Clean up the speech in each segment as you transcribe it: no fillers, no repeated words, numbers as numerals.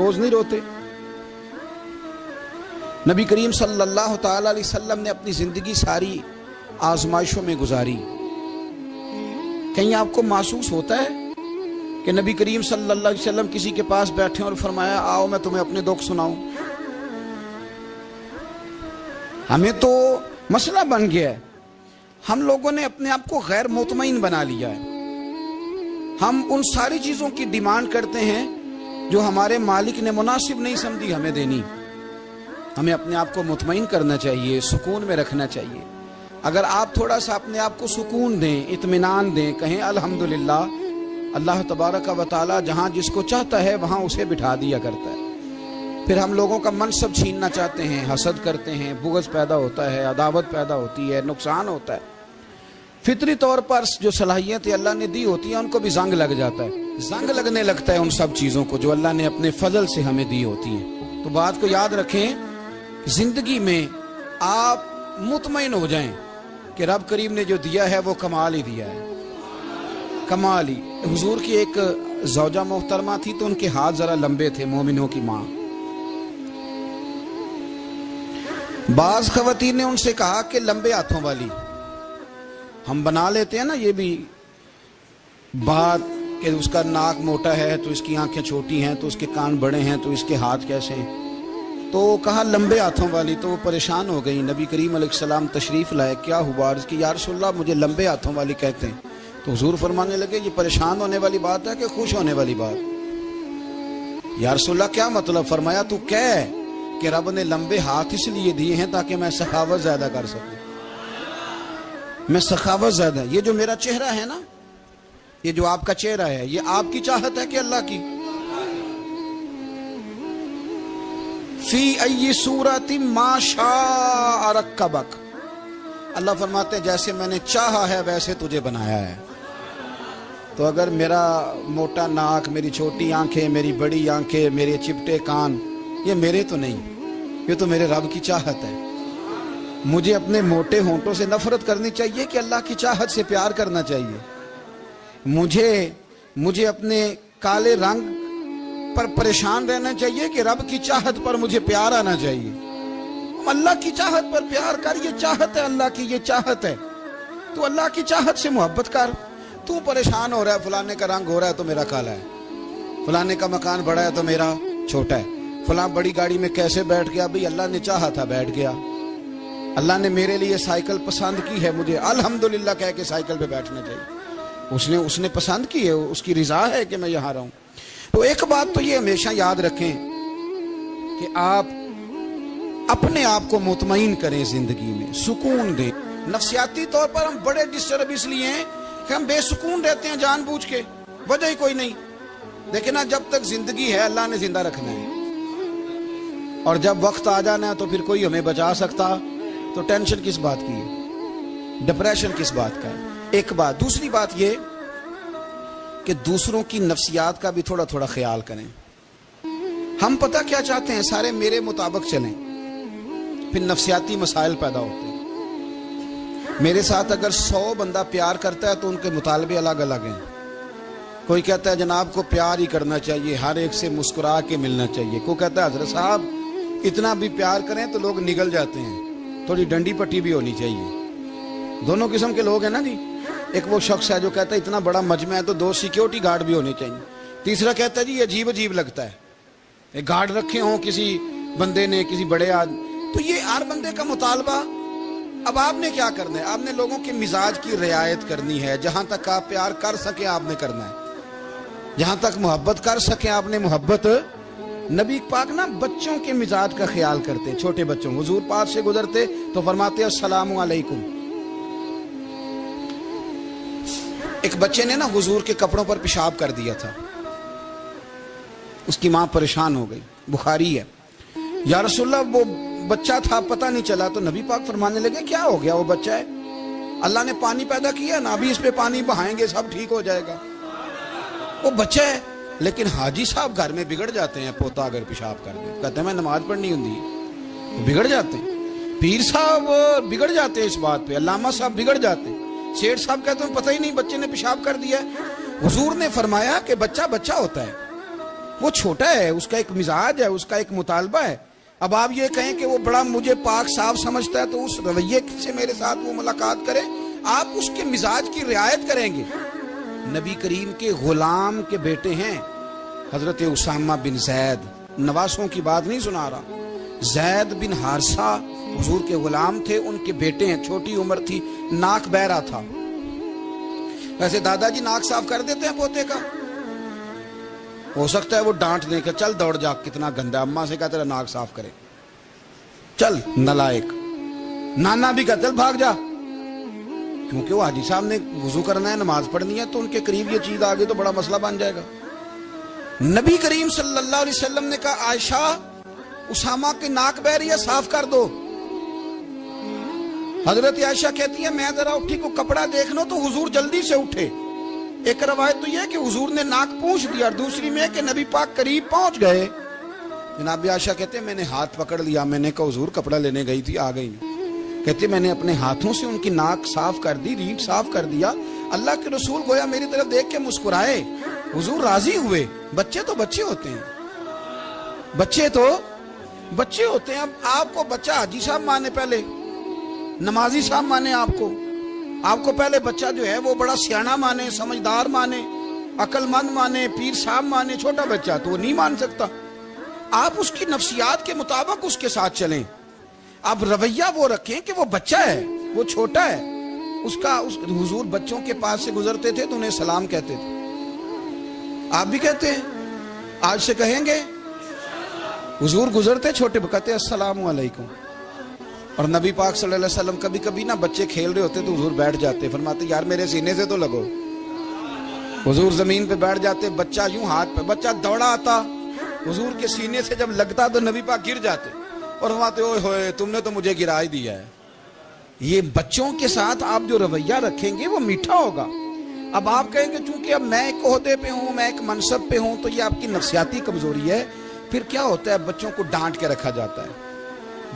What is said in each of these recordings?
روز نہیں روتے؟ نبی کریم صلی اللہ تعالی علیہ وسلم نے اپنی زندگی ساری آزمائشوں میں گزاری. کہیں آپ کو محسوس ہوتا ہے کہ نبی کریم صلی اللہ علیہ وسلم کسی کے پاس بیٹھے اور فرمایا آؤ میں تمہیں اپنے دکھ سناؤں؟ ہمیں تو مسئلہ بن گیا ہے، ہم لوگوں نے اپنے آپ کو غیر مطمئن بنا لیا ہے. ہم ان ساری چیزوں کی ڈیمانڈ کرتے ہیں جو ہمارے مالک نے مناسب نہیں سمجھی ہمیں دینی. ہمیں اپنے آپ کو مطمئن کرنا چاہیے، سکون میں رکھنا چاہیے. اگر آپ تھوڑا سا اپنے آپ کو سکون دیں، اطمینان دیں، کہیں الحمدللہ، اللہ تبارک و تعالی جہاں جس کو چاہتا ہے وہاں اسے بٹھا دیا کرتا ہے. پھر ہم لوگوں کا منصب چھیننا چاہتے ہیں، حسد کرتے ہیں، بغض پیدا ہوتا ہے، عداوت پیدا ہوتی ہے، نقصان ہوتا ہے. فطری طور پر جو صلاحیتیں اللہ نے دی ہوتی ہیں ان کو بھی زنگ لگ جاتا ہے، زنگ لگنے لگتا ہے ان سب چیزوں کو جو اللہ نے اپنے فضل سے ہمیں دی ہوتی ہیں. تو بات کو یاد رکھیں، زندگی میں آپ مطمئن ہو جائیں کہ رب کریم نے جو دیا ہے وہ کمال ہی دیا ہے، کمال ہی. حضور کی ایک زوجہ محترمہ تھی تو ان کے ہاتھ ذرا لمبے تھے، مومنوں کی ماں. بعض خواتین نے ان سے کہا کہ لمبے ہاتھوں والی، ہم بنا لیتے ہیں نا یہ بھی بات کہ اس کا ناک موٹا ہے تو اس کی آنکھیں چھوٹی ہیں تو اس کے کان بڑے ہیں تو اس کے ہاتھ کیسے ہیں. تو کہا لمبے ہاتھوں والی. تو وہ پریشان ہو گئی. نبی کریم علیہ السلام تشریف لائے. کیا ہوا؟ عرض کی یا رسول اللہ مجھے لمبے ہاتھوں والی کہتے ہیں. تو حضور فرمانے لگے یہ پریشان ہونے والی بات ہے کہ خوش ہونے والی بات؟ یا رسول اللہ کیا مطلب؟ فرمایا تو کہہ کہ رب نے لمبے ہاتھ اس لیے دیے ہیں تاکہ میں سخاوت زیادہ کر سکوں. میں سخاوت زیادہ، یہ جو میرا چہرہ ہے نا، یہ جو آپ کا چہرہ ہے، یہ آپ کی چاہت ہے کہ اللہ کی؟ فی ای صورت ما شاء رکبک. اللہ فرماتے ہیں جیسے میں نے چاہا ہے ویسے تجھے بنایا ہے. تو اگر میرا موٹا ناک، میری چھوٹی آنکھیں، میری بڑی آنکھیں، میرے چپٹے کان، یہ میرے تو نہیں، یہ تو میرے رب کی چاہت ہے. مجھے اپنے موٹے ہونٹوں سے نفرت کرنی چاہیے کہ اللہ کی چاہت سے پیار کرنا چاہیے؟ مجھے اپنے کالے رنگ پر پریشان رہنا چاہیے کہ رب کی چاہت پر مجھے پیار آنا چاہیے؟ اللہ کی چاہت پر پیار کر، یہ چاہت ہے اللہ کی، یہ چاہت ہے. تو اللہ کی چاہت سے محبت کر. تو پریشان ہو رہا ہے فلانے کا رنگ ہو رہا ہے تو میرا کالا ہے، فلانے کا مکان بڑا ہے تو میرا چھوٹا ہے، فلاں بڑی گاڑی میں کیسے بیٹھ گیا؟ بھئی اللہ نے چاہا تھا بیٹھ گیا. اللہ نے میرے لیے سائیکل پسند کی ہے، مجھے الحمدللہ کہہ کے سائیکل پہ بیٹھنا چاہیے. اس نے پسند کی ہے، اس کی رضا ہے کہ میں یہاں رہوں. تو ایک بات تو یہ ہمیشہ یاد رکھیں کہ آپ اپنے آپ کو مطمئن کریں، زندگی میں سکون دیں. نفسیاتی طور پر ہم بڑے ڈسٹرب اس لیے ہیں کہ ہم بے سکون رہتے ہیں جان بوجھ کے، وجہ ہی کوئی نہیں. دیکھیں نا، جب تک زندگی ہے اللہ نے زندہ رکھنا ہے، اور جب وقت آ جانا ہے تو پھر کوئی ہمیں بچا سکتا. تو ٹینشن کس بات کی ہے؟ ڈپریشن کس بات کا ہے؟ ایک بات. دوسری بات یہ کہ دوسروں کی نفسیات کا بھی تھوڑا تھوڑا خیال کریں. ہم پتہ کیا چاہتے ہیں؟ سارے میرے مطابق چلیں، پھر نفسیاتی مسائل پیدا ہوتے ہیں. میرے ساتھ اگر 100 بندہ پیار کرتا ہے تو ان کے مطالبے الگ الگ ہیں. کوئی کہتا ہے جناب کو پیار ہی کرنا چاہیے، ہر ایک سے مسکرا کے ملنا چاہیے. کوئی کہتا ہے حضرت صاحب اتنا بھی پیار کریں تو لوگ نگل جاتے ہیں، تھوڑی ڈنڈی پٹی بھی ہونی چاہیے. دونوں قسم کے لوگ ہیں نا جی. ایک وہ شخص ہے جو کہتا ہے اتنا بڑا مجمع ہے تو 2 سیکیورٹی گارڈ بھی ہونے چاہیے. تیسرا کہتا ہے جی یہ عجیب عجیب لگتا ہے، گارڈ رکھے ہوں کسی بندے نے، کسی بڑے آدمی. تو یہ ہر بندے کا مطالبہ. اب آپ نے کیا کرنا ہے؟ آپ نے لوگوں کے مزاج کی رعایت کرنی ہے. جہاں تک آپ پیار کر سکیں آپ نے کرنا ہے، جہاں تک محبت کر سکیں آپ نے محبت. نبی پاک نا بچوں کے مزاج کا خیال کرتے، چھوٹے بچوں. حضور پاس سے گزرتے تو فرماتے السلام علیکم. ایک بچے نے نا حضور کے کپڑوں پر پیشاب کر دیا تھا. اس کی ماں پریشان ہو گئی. بخاری ہے. یا رسول اللہ وہ بچہ تھا پتہ نہیں چلا. تو نبی پاک فرمانے لگے کیا ہو گیا؟ وہ بچہ ہے، اللہ نے پانی پیدا کیا نا، ابھی اس پہ پانی بہائیں گے سب ٹھیک ہو جائے گا. وہ بچہ ہے. لیکن حاجی صاحب گھر میں بگڑ جاتے ہیں. پوتا اگر پیشاب کر دے کہتے ہیں میں نماز پڑھنی ہوں، بگڑ جاتے ہیں. پیر صاحب بگڑ جاتے ہیں اس بات پہ، علامہ صاحب بگڑ جاتے ہیں. سیٹھ صاحب کہتے ہیں پتہ ہی نہیں بچے نے پیشاب کر دیا ہے. حضور نے فرمایا کہ بچہ بچہ ہوتا ہے، وہ چھوٹا ہے، اس کا ایک مزاج ہے، اس کا ایک مطالبہ ہے. اب آپ یہ کہیں کہ وہ بڑا مجھے پاک صاف سمجھتا ہے تو اس رویے سے میرے ساتھ وہ ملاقات کرے. آپ اس کے مزاج کی رعایت کریں گے. نبی کریم کے غلام کے بیٹے ہیں حضرت اسامہ بن زید، نواسوں کی بات نہیں سنا رہا. زید بن حارثہ حضور کے غلام تھے، ان کے بیٹے ہیں. چھوٹی عمر تھی، ناک بہ رہا تھا. ویسے دادا جی ناک صاف کر دیتے ہیں پوتے کا؟ ہو سکتا ہے وہ ڈانٹ دیں کہ چل دوڑ جا، کتنا گندا. اماں سے کہا تیرا ناک صاف کرے، چل نالائق. نانا بھی کہا چل بھاگ جا، کیونکہ وہ حاجی صاحب نے وضو کرنا ہے، نماز پڑھنی ہے، تو ان کے قریب یہ چیز آگے تو بڑا مسئلہ بن جائے گا. نبی کریم صلی اللہ علیہ وسلم نے کہا عائشہ اسامہ کی ناک بہ رہی ہے، صاف کر دو. حضرت عائشہ کہتی ہے میں ذرا اٹھی کو کپڑا دیکھ لوں تو حضور جلدی سے اٹھے. ایک روایت تو یہ کہ حضور نے ناک پونچھ دیا، اور دوسری میں کہ نبی پاک قریب پہنچ گئے. جناب عائشہ کہتے ہیں میں نے ہاتھ پکڑ لیا. میں نے کہا حضور کپڑا لینے گئی تھی، آ گئی. کہتے میں نے اپنے ہاتھوں سے ان کی ناک صاف کر دی، ریٹ صاف کر دیا. اللہ کے رسول گویا میری طرف دیکھ کے مسکرائے. حضور راضی ہوئے. بچے تو بچے ہوتے ہیں، بچے تو بچے ہوتے ہیں. اب آپ کو بچہ حاجی صاحب مانے، پہلے نمازی صاحب مانے، آپ کو پہلے بچہ جو ہے وہ بڑا سیاںہ مانے، سمجھدار مانے، عقل مند مانے، پیر صاحب مانے. چھوٹا بچہ تو وہ نہیں مان سکتا. آپ اس کی نفسیات کے مطابق اس کے ساتھ چلیں. اب رویہ وہ رکھیں کہ وہ بچہ ہے، وہ چھوٹا ہے. حضور بچوں کے پاس سے گزرتے تھے تو انہیں سلام کہتے تھے. آپ بھی کہتے ہیں، آج سے کہیں گے. حضور گزرتے چھوٹے کہتے السلام علیکم. اور نبی پاک صلی اللہ علیہ وسلم کبھی کبھی نا بچے کھیل رہے ہوتے تو حضور بیٹھ جاتے، فرماتے یار میرے سینے سے تو لگو. حضور زمین پہ بیٹھ جاتے، بچہ یوں ہاتھ پہ، بچہ دوڑا آتا، حضور کے سینے سے جب لگتا تو نبی پاک گر جاتے اور فرماتے اوئے ہوئے تم نے تو مجھے گرا ہی دیا ہے. یہ بچوں کے ساتھ آپ جو رویہ رکھیں گے وہ میٹھا ہوگا. اب آپ کہیں گے چونکہ اب میں ایک عہدے پہ ہوں، میں ایک منصب پہ ہوں، تو یہ آپ کی نفسیاتی کمزوری ہے. پھر کیا ہوتا ہے، بچوں کو ڈانٹ کے رکھا جاتا ہے،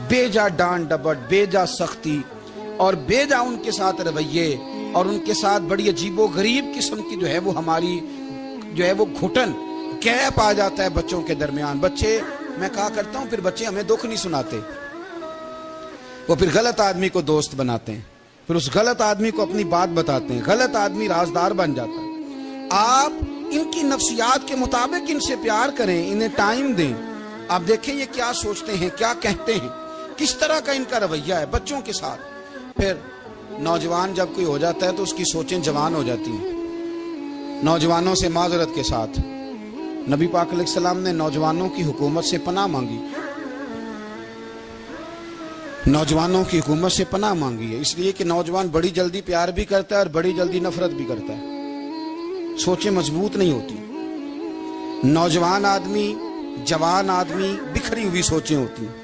بے جا ڈانٹ ڈپٹ، بے جا سختی، اور بے جا ان کے ساتھ رویے، اور ان کے ساتھ بڑی عجیب و غریب قسم کی جو ہے وہ ہماری جو ہے وہ گھٹن گیپ آ جاتا ہے بچوں کے درمیان. بچے، میں کہا کرتا ہوں، پھر بچے ہمیں دکھ نہیں سناتے، وہ پھر غلط آدمی کو دوست بناتے ہیں، پھر اس غلط آدمی کو اپنی بات بتاتے ہیں، غلط آدمی رازدار بن جاتا ہے. آپ ان کی نفسیات کے مطابق ان سے پیار کریں، انہیں ٹائم دیں. آپ دیکھیں یہ کیا سوچتے ہیں، کیا کہتے ہیں، کس طرح کا ان کا رویہ ہے بچوں کے ساتھ. پھر نوجوان جب کوئی ہو جاتا ہے تو اس کی سوچیں جوان ہو جاتی ہیں. نوجوانوں سے معذرت کے ساتھ نبی پاک علیہ السلام نے نوجوانوں کی حکومت سے پناہ مانگی، نوجوانوں کی حکومت سے پناہ مانگی ہے، اس لیے کہ نوجوان بڑی جلدی پیار بھی کرتا ہے اور بڑی جلدی نفرت بھی کرتا ہے. سوچیں مضبوط نہیں ہوتی. نوجوان آدمی، جوان آدمی، بکھری ہوئی سوچیں ہوتی ہیں.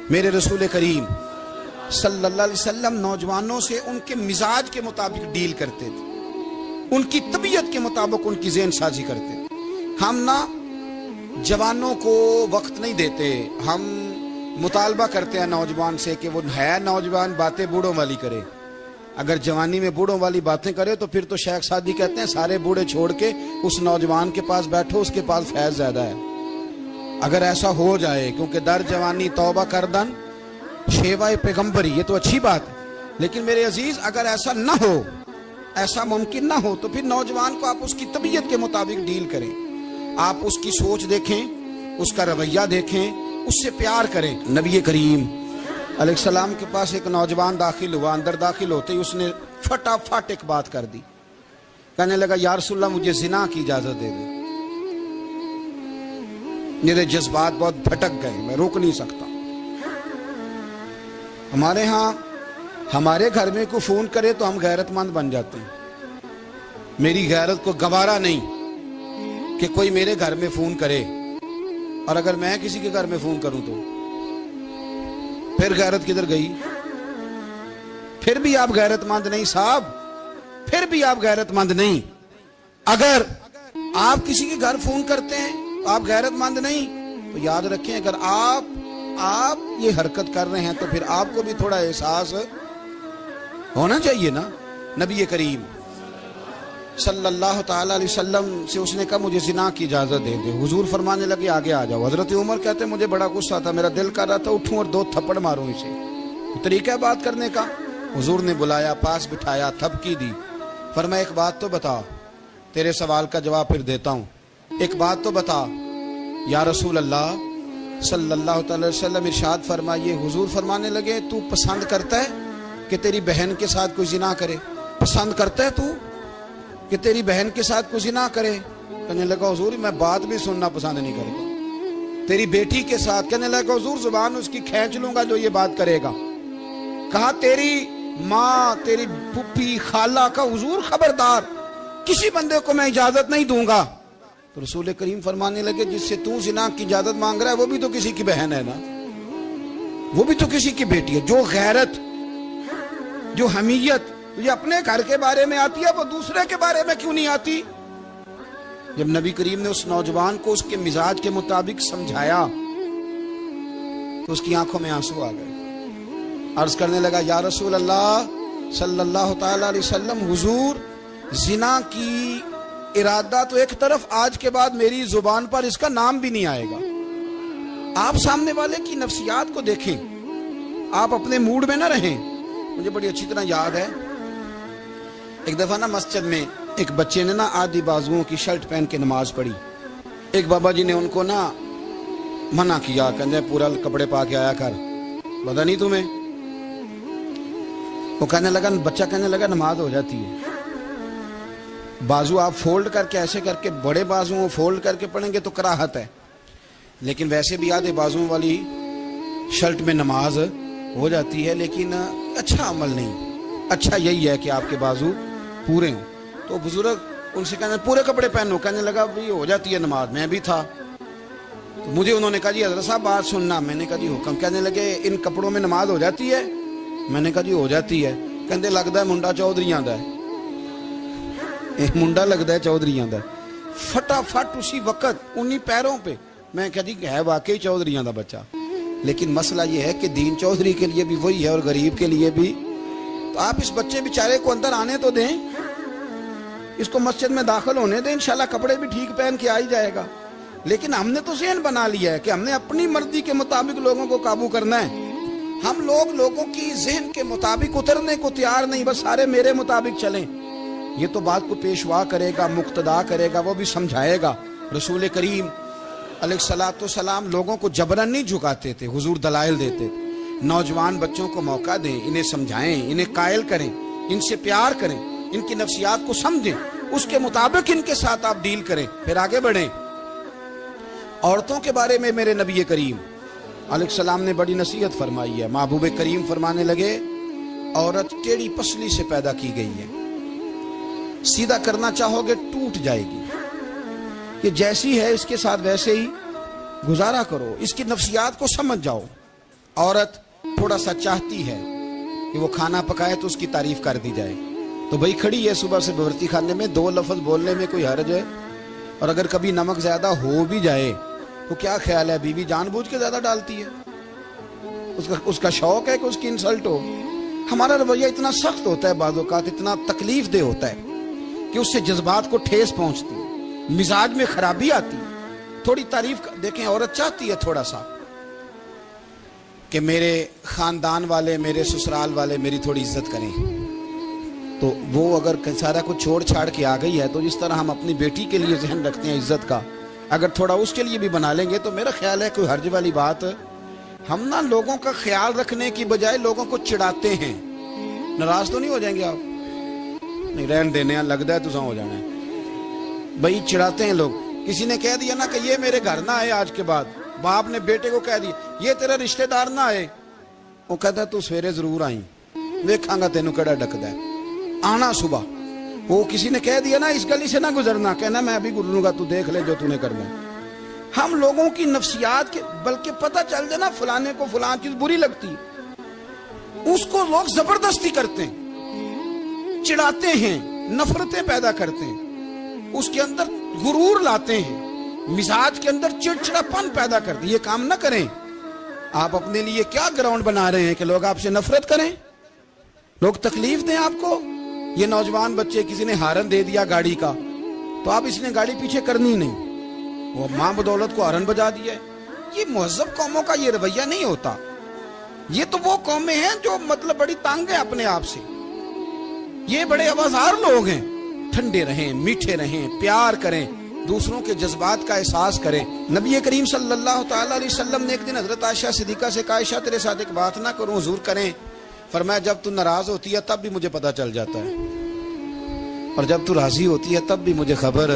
میرے رسول کریم صلی اللہ علیہ وسلم نوجوانوں سے ان کے مزاج کے مطابق ڈیل کرتے تھے، ان کی طبیعت کے مطابق ان کی ذہن سازی کرتے تھے. ہم نہ جوانوں کو وقت نہیں دیتے، ہم مطالبہ کرتے ہیں نوجوان سے کہ وہ ہے نوجوان، باتیں بوڑھوں والی کرے. اگر جوانی میں بوڑھوں والی باتیں کرے تو پھر تو شیخ سعدی کہتے ہیں سارے بوڑھے چھوڑ کے اس نوجوان کے پاس بیٹھو، اس کے پاس فیض زیادہ ہے. اگر ایسا ہو جائے، کیونکہ در جوانی توبہ کردن شیوہ پیغمبری، یہ تو اچھی بات ہے، لیکن میرے عزیز اگر ایسا نہ ہو، ایسا ممکن نہ ہو، تو پھر نوجوان کو آپ اس کی طبیعت کے مطابق ڈیل کریں. آپ اس کی سوچ دیکھیں، اس کا رویہ دیکھیں، اس سے پیار کریں. نبی کریم علیہ السلام کے پاس ایک نوجوان داخل ہوا. اندر داخل ہوتے ہی اس نے فٹافٹ ایک بات کر دی. کہنے لگا یا رسول اللہ مجھے زنا کی اجازت دے دیں. میرے جذبات بہت بھٹک گئے، میں روک نہیں سکتا. ہمارے ہاں ہمارے گھر میں کوئی فون کرے تو ہم غیرت مند بن جاتے ہیں. میری غیرت کو گوارا نہیں کہ کوئی میرے گھر میں فون کرے، اور اگر میں کسی کے گھر میں فون کروں تو پھر غیرت کدھر گئی؟ پھر بھی آپ غیرت مند نہیں صاحب، پھر بھی آپ غیرت مند نہیں. اگر آپ کسی کے گھر فون کرتے ہیں تو آپ غیرت مند نہیں، تو یاد رکھیں اگر آپ یہ حرکت کر رہے ہیں تو پھر آپ کو بھی تھوڑا احساس ہونا چاہیے نا. نبی کریم صلی اللہ تعالی علیہ وسلم سے اس نے کہا مجھے زنا کی اجازت دے دے. حضور فرمانے لگے آگے آ جاؤ. حضرت عمر کہتے مجھے بڑا غصہ تھا, میرا دل کر رہا تھا اٹھوں اور 2 تھپڑ ماروں اسے. طریقہ بات کرنے کا. حضور نے بلایا, پاس بٹھایا, تھپکی دی. فرمایا ایک بات تو بتا, تیرے سوال کا جواب پھر دیتا ہوں. ایک بات تو بتا. یا رسول اللہ صلی اللہ تعالی وسلم ارشاد فرمائیے. حضور فرمانے لگے تو پسند کرتا ہے کہ تیری بہن کے ساتھ کوئی زنا کرے؟ پسند کرتا ہے تو کہ تیری بہن کے ساتھ کوئی زنا کرے؟ کہنے لگا حضور میں بات بھی سننا پسند نہیں کرتا. تیری بیٹی کے ساتھ؟ کہنے لگا حضور زبان اس کی کھینچ لوں گا جو یہ بات کرے گا. کہا تیری ماں, تیری پھوپھی, خالہ کا؟ حضور خبردار, کسی بندے کو میں اجازت نہیں دوں گا. تو رسول کریم فرمانے لگے جس سے تو زنا کی اجازت مانگ رہا ہے وہ بھی تو کسی کی بہن ہے نا, وہ بھی تو کسی کی بیٹی ہے. جو غیرت, جو حمیت یہ اپنے گھر کے بارے میں آتی ہے وہ دوسرے کے بارے میں کیوں نہیں آتی؟ جب نبی کریم نے اس نوجوان کو اس کے مزاج کے مطابق سمجھایا تو اس کی آنکھوں میں آنسو آ گئے. عرض کرنے لگا یا رسول اللہ صلی اللہ تعالی علیہ وسلم, حضور زنا کی ارادہ تو ایک طرف, آج کے بعد میری زبان پر اس کا نام بھی نہیں آئے گا. آپ سامنے والے کی نفسیات کو دیکھیں, آپ اپنے موڈ میں نہ رہیں. مجھے بڑی اچھی طرح یاد ہے ایک دفعہ نا مسجد میں ایک بچے نے نا آدھی بازوؤں کی شرٹ پہن کے نماز پڑھی. ایک بابا جی نے ان کو نا منع کیا, کہنے پورا کپڑے پا کے آیا کر, پتہ نہیں تمہیں. وہ کہنے لگا, بچہ کہنے لگا نماز ہو جاتی ہے. بازو آپ فولڈ کر کے ایسے کر کے, بڑے بازو فولڈ کر کے پڑھیں گے تو کراہت ہے, لیکن ویسے بھی آدھے بازو والی شرٹ میں نماز ہو جاتی ہے, لیکن اچھا عمل نہیں. اچھا یہی ہے کہ آپ کے بازو پورے ہوں. تو بزرگ ان سے کہنے پورے کپڑے پہنو. کہنے لگا بھی ہو جاتی ہے نماز, میں بھی تھا. تو مجھے انہوں نے کہا جی حضرت صاحب بات سننا. میں نے کہا جی حکم. کہنے لگے ان کپڑوں میں نماز ہو جاتی ہے؟ میں نے کہا جی ہو جاتی ہے. کہندے لگتا ہے منڈا چودھریاں دا ہے, منڈا لگتا ہے چودھریاں دا. فٹافٹ اسی وقت انہی پیروں پہ میں کہا جی ہے واقعی چودھریاں دا بچہ. لیکن مسئلہ یہ ہے کہ دین چودھری کے لیے بھی وہی ہے اور غریب کے لیے بھی. تو آپ اس بچے بیچارے کو اندر آنے تو دیں, اس کو مسجد میں داخل ہونے دیں, انشاءاللہ کپڑے بھی ٹھیک پہن کے آ ہی جائے گا. لیکن ہم نے تو ذہن بنا لیا ہے کہ ہم نے اپنی مرضی کے مطابق لوگوں کو قابو کرنا ہے. ہم لوگوں کی ذہن کے مطابق اترنے کو تیار نہیں, بس سارے میرے مطابق چلیں. یہ تو بات کو پیشوا کرے گا, مقتدا کرے گا, وہ بھی سمجھائے گا. رسول کریم علیہ الصلوۃ والسلام لوگوں کو جبرن نہیں جھکاتے تھے, حضور دلائل دیتے تھے. نوجوان بچوں کو موقع دیں, انہیں سمجھائیں, انہیں قائل کریں, ان سے پیار کریں, ان کی نفسیات کو سمجھیں, اس کے مطابق ان کے ساتھ آپ ڈیل کریں, پھر آگے بڑھیں. عورتوں کے بارے میں میرے نبی کریم علیہ السلام نے بڑی نصیحت فرمائی ہے. محبوب کریم فرمانے لگے عورت ٹیڑھی پسلی سے پیدا کی گئی ہے, سیدھا کرنا چاہو گے ٹوٹ جائے گی. یہ جیسی ہے اس کے ساتھ ویسے ہی گزارا کرو, اس کی نفسیات کو سمجھ جاؤ. عورت تھوڑا سا چاہتی ہے کہ وہ کھانا پکائے تو اس کی تعریف کر دی جائے, تو بھئی کھڑی ہے صبح سے بورتی خانے میں, 2 لفظ بولنے میں کوئی حرج ہے؟ اور اگر کبھی نمک زیادہ ہو بھی جائے تو کیا خیال ہے, بیوی جان بوجھ کے زیادہ ڈالتی ہے؟ اس کا شوق ہے کہ اس کی انسلٹ ہو. ہمارا رویہ اتنا سخت ہوتا ہے, بعض اوقات اتنا تکلیف دہ ہوتا ہے کہ اس سے جذبات کو ٹھیس پہنچتی ہے, مزاج میں خرابی آتی ہے. تھوڑی تعریف دیکھیں, عورت چاہتی ہے تھوڑا سا کہ میرے خاندان والے, میرے سسرال والے میری تھوڑی عزت کریں, تو وہ اگر سارا کچھ چھوڑ چھاڑ کے آ گئی ہے تو جس طرح ہم اپنی بیٹی کے لیے ذہن رکھتے ہیں عزت کا, اگر تھوڑا اس کے لیے بھی بنا لیں گے تو میرا خیال ہے کوئی حرج والی بات. ہم نا لوگوں کا خیال رکھنے کی بجائے لوگوں کو چڑھاتے ہیں. ناراض تو نہیں ہو جائیں گے آپ؟ نہیں, رہن دینے ہیں, لگتا ہے تو ہو جانا ہے. بھائی چڑھاتے ہیں لوگ. کسی نے کہہ دیا نا کہ یہ میرے گھر نہ آئے آج کے بعد, باپ نے بیٹے کو کہہ دیا یہ تیرا رشتہ دار نہ آئے, وہ کہتا ہے تو سویرے ضرور آئیں, دیکھاں گا تینوں کیڑا ڈکدا ہے, آنا صبح. وہ کسی نے کہہ دیا نا اس گلی سے نہ گزرنا, کہنا میں ابھی گزروں گا, تو دیکھ لے جو تو نے کرنا. ہم لوگوں کی نفسیات کے, بلکہ پتہ چل جائے نا فلانے کو فلان چیز بری لگتی ہے, اس کو لوگ زبردستی کرتے ہیں, چڑھاتے ہیں, نفرتیں پیدا کرتے ہیں, اس کے اندر غرور لاتے ہیں, مزاج کے اندر چڑچڑاپن پیدا کرتے ہیں. یہ کام نہ کریں. آپ اپنے لیے کیا گراؤنڈ بنا رہے ہیں کہ لوگ آپ سے نفرت کریں, لوگ تکلیف دیں آپ کو؟ یہ نوجوان بچے کسی نے ہارن دے دیا گاڑی کا تو اب اس نے گاڑی پیچھے کرنی نہیں، وہ ماں بدولت کو ہارن بجا دیا ہے۔ یہ مہذب قوموں کا یہ رویہ نہیں ہوتا۔ یہ تو وہ قومیں ہیں جو مطلب بڑی تنگ ہیں اپنے آپ سے، یہ بڑے آوازار لوگ ہیں۔ ٹھنڈے رہیں، میٹھے رہیں، پیار کریں، دوسروں کے جذبات کا احساس کریں۔ نبی کریم صلی اللہ تعالی علیہ وسلم نے ایک دن حضرت عائشہ صدیقہ سے کہا عائشہ تیرے ساتھ ایک بات نہ کروں، حضور کریں؟ فرمایا جب تو ناراض ہوتی ہے تب بھی مجھے پتہ چل جاتا ہے، اور جب تو راضی ہوتی ہے تب بھی مجھے خبر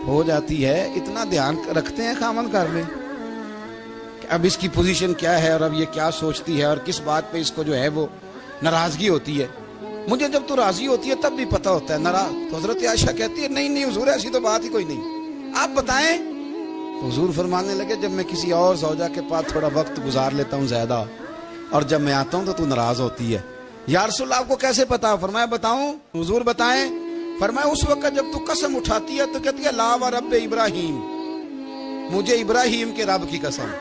ہو جاتی ہے۔ اتنا دھیان رکھتے ہیں خامن گھر میں کہ اب اس کی پوزیشن کیا ہے اور اب یہ کیا سوچتی ہے اور کس بات پہ اس کو جو ہے وہ ناراضگی ہوتی ہے۔ مجھے جب تو راضی ہوتی ہے تب بھی پتہ ہوتا ہے ناراض۔ تو حضرت عائشہ کہتی ہے نہیں حضور ایسی تو بات ہی کوئی نہیں، آپ بتائیں۔ تو حضور فرمانے لگے جب میں کسی اور زوجہ کے پاس تھوڑا وقت گزار لیتا ہوں زیادہ، اور جب میں آتا ہوں تو ناراض ہوتی ہے۔ یا رسول اللہ آپ کو کیسے پتا؟ فرمایا بتاؤں؟ حضور بتائیں۔ فرمایا اس وقت جب تو قسم اٹھاتی ہے تو کہتی ہے لا و رب ابراہیم، مجھے ابراہیم کے رب کی قسم،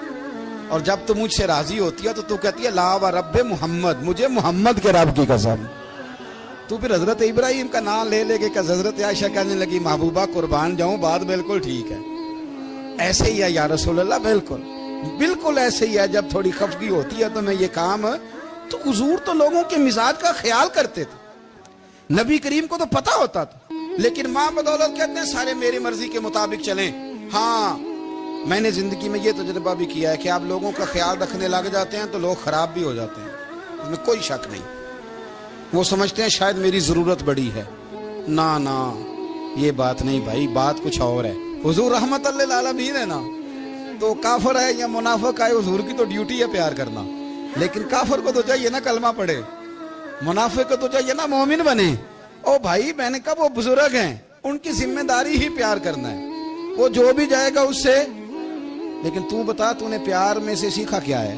اور جب تو مجھ سے راضی ہوتی ہے تو کہتی ہے لا و رب محمد، مجھے محمد کے رب کی قسم۔ تو پھر حضرت ابراہیم کا نام لے لے کے کہ حضرت عائشہ کہنے لگی محبوبہ قربان جاؤں، بات بالکل ٹھیک ہے، ایسے ہی ہے یا رسول اللہ، بالکل ایسے ہی ہے۔ جب تھوڑی خفگی ہوتی ہے تو میں یہ کام، تو حضور تو لوگوں کے مزاج کا خیال کرتے تھے، نبی کریم کو تو پتہ ہوتا تھا، لیکن ماں بدولت کہتے ہیں سارے میری مرضی کے مطابق چلیں۔ ہاں میں نے زندگی میں یہ تجربہ بھی کیا ہے کہ آپ لوگوں کا خیال رکھنے لگ جاتے ہیں تو لوگ خراب بھی ہو جاتے ہیں، اس میں کوئی شک نہیں۔ وہ سمجھتے ہیں شاید میری ضرورت بڑی ہے، نہ یہ بات نہیں بھائی، بات کچھ اور ہے۔ حضور رحمت اللہ للعالمین ہے نا، تو کافر ہے یا منافق ہے، حضور کی تو ڈیوٹی ہے پیار کرنا، لیکن کافر کو تو چاہیے نا کلمہ پڑھے، منافق کو تو چاہیے نا مومن بنے۔ او بھائی میں نے کہا وہ بزرگ ہیں، ان کی ذمہ داری ہی پیار کرنا ہے، وہ جو بھی جائے گا اس سے۔ لیکن تو بتا تو نے پیار میں سے سیکھا کیا ہے،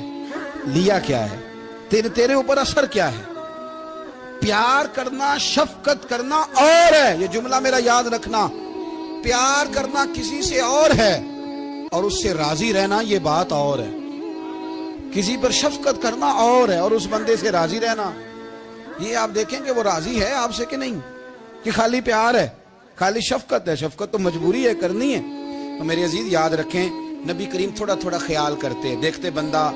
لیا کیا ہے، تیرے اوپر اثر کیا ہے؟ پیار کرنا، شفقت کرنا اور ہے، یہ جملہ میرا یاد رکھنا، پیار کرنا کسی سے اور ہے اور اس سے راضی رہنا یہ بات اور ہے۔ کسی پر شفقت کرنا اور ہے اور اس بندے سے راضی رہنا، یہ آپ دیکھیں کہ وہ راضی ہے آپ سے کہ نہیں، کہ خالی پیار ہے، خالی شفقت ہے۔ شفقت تو مجبوری ہے، کرنی ہے۔ تو میرے عزیز یاد رکھیں نبی کریم تھوڑا تھوڑا خیال کرتے، دیکھتے بندہ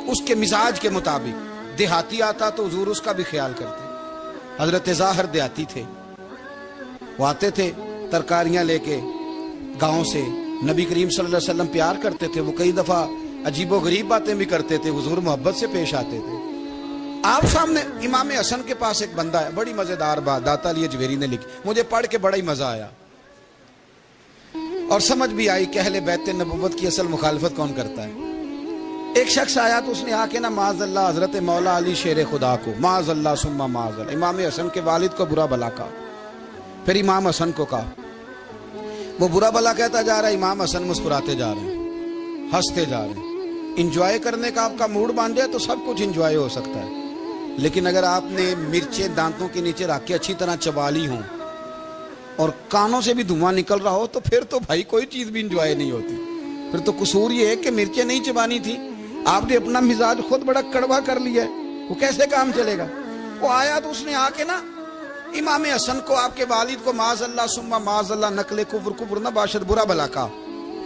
اس کے مزاج کے مطابق، دیہاتی آتا تو حضور اس کا بھی خیال کرتے۔ حضرت ظاہر دیہاتی تھے، وہ آتے تھے ترکاریاں لے کے گاؤں سے، نبی کریم صلی اللہ علیہ وسلم پیار کرتے تھے، وہ کئی دفعہ عجیب و غریب باتیں بھی کرتے تھے، حضور محبت سے پیش آتے تھے۔ آپ سامنے امام حسن کے پاس ایک بندہ ہے، بڑی مزیدار بات داتا علی اجویری نے لکھی، مجھے پڑھ کے بڑا ہی مزہ آیا اور سمجھ بھی آئی کہ اہل بیت نبوت کی اصل مخالفت کون کرتا ہے۔ ایک شخص آیا تو اس نے آ کے نا معاذ اللہ حضرت مولا علی شیر خدا کو، معاذ اللہ ثم معاذ اللہ، امام حسن کے والد کو برا بلا کہا، پھر امام حسن کو کہا، وہ برا بلا کہتا جا رہا ہے، امام حسن مسکراتے جا رہے ہیں، ہنستے جا رہے ہیں۔ انجوائے کرنے کا آپ کا موڈ بن جائے تو سب کچھ انجوائے ہو سکتا ہے، لیکن اگر آپ نے مرچیں دانتوں کے نیچے رکھ کے اچھی طرح چبا لی ہوں اور کانوں سے بھی دھواں نکل رہا ہو تو پھر تو بھائی کوئی چیز بھی انجوائے نہیں ہوتی۔ پھر تو قصور یہ ہے کہ مرچیں نہیں چبانی تھی، آپ نے اپنا مزاج خود بڑا کڑوا کر لیا ہے، وہ کیسے کام چلے گا؟ وہ آیا تو اس نے آ کے نا امام حسن کو، آپ کے والد کو، معاذ اللہ ثم معاذ اللہ نقل کفر نہ باشد برا بلا کا،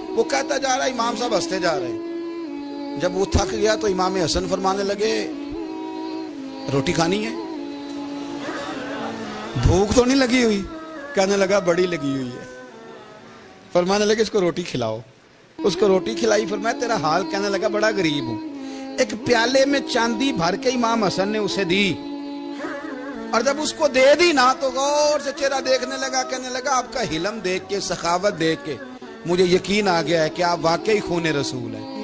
وہ کہتا جا رہا ہے، امام صاحب ہنستے جا رہے ہیں۔ جب وہ تھک گیا تو امام حسن فرمانے لگے روٹی کھانی ہے؟ بھوک تو نہیں لگی ہوئی؟ کہنے لگا بڑی لگی ہوئی ہے۔ فرمانے لگے اس کو روٹی کھلاؤ، اس کو روٹی کھلائی، فرمایا تیرا حال؟ کہنے لگا بڑا غریب ہوں۔ ایک پیالے میں چاندی بھر کے امام حسن نے اسے دی، اور جب اس کو دے دی نا تو غور سے چہرہ دیکھنے لگا، کہنے لگا آپ کا حلم دیکھ کے، سخاوت دیکھ کے مجھے یقین آ گیا ہے کہ آپ واقعی خون رسول ہیں۔